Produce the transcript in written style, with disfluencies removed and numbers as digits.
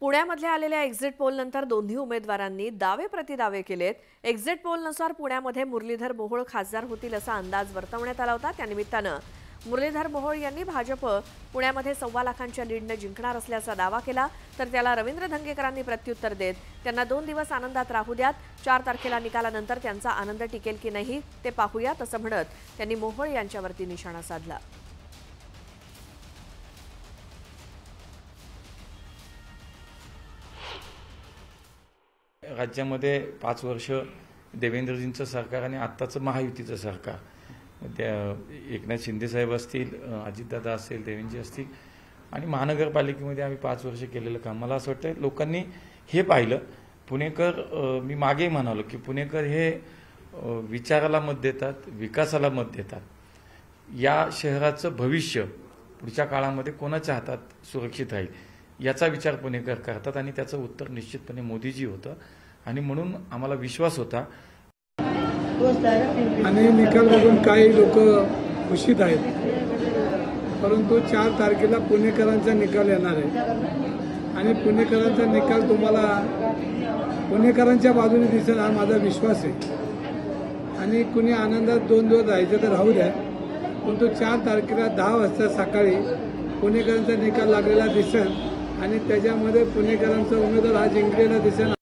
पुण्यामध्ये आलेल्या एक्झिट पोलनंतर दोन्ही उमेदवारांनी दावे प्रतिदावे केलेत। एक्झिट पोलनुसार पुण्यामध्ये मुरलीधर मोहोळ खासदार होतील असा अंदाज वर्तवण्यात आला होता। त्यानिमित्तानं मुरलीधर मोहोळ यांनी भाजप पुण्यामध्ये 1.25 लाखांच्या लीडने जिंकणार असल्याचा दावा केला, तर त्याला रवींद्र धंगेकरांनी प्रत्युत्तर देत त्यांना 2 दिवस आनंदात राहू द्यात, 4 तारखेला निकालानंतर त्यांचा आनंद टिकेल की नाही ते पाहूयात असं म्हणत त्यांनी मोहोळ यांच्यावरती निशाणा साधला। राज्यामध्ये 5 वर्ष देवेंद्रजींचं सरकार आणि आत्ताचं महायुतीचं सरकार, त्या एकनाथ शिंदे साहेब असतील, अजितदादा असेल, देवेंद्रजी असतील आणि महानगरपालिकेमध्ये आम्ही 5 वर्ष केलेलं काम, मला असं वाटतं लोकांनी हे पाहिलं। पुणेकर, मी मागे म्हणालो की पुणेकर हे विचाराला मत देतात, विकासाला मत देतात। या शहराचं भविष्य पुढच्या काळामध्ये कोणाच्या हातात सुरक्षित राहील याचा विचार पुणेकर करतात आणि त्याचं उत्तर निश्चितपणे मोदीजी होतं आणि म्हणून आम्हाला विश्वास होता। आणि निकाल बघून काही लोक खुशीत आहेत, परंतु 4 तारखेला पुणेकरांचा निकाल येणार आहे आणि पुणेकरांचा निकाल तुम्हाला पुणेकरांच्या बाजूने दिसेल हा माझा विश्वास आहे। आणि कुणी आनंदात 2 दिवस राहायचं तर राहू द्या, परंतु 4 तारखेला 10 वाजता सकाळी पुणेकरांचा निकाल लागलेला दिसेल आणि त्याच्यामध्ये पुणेकरांचा उमेदवार हा जिंकलेला दिसेल।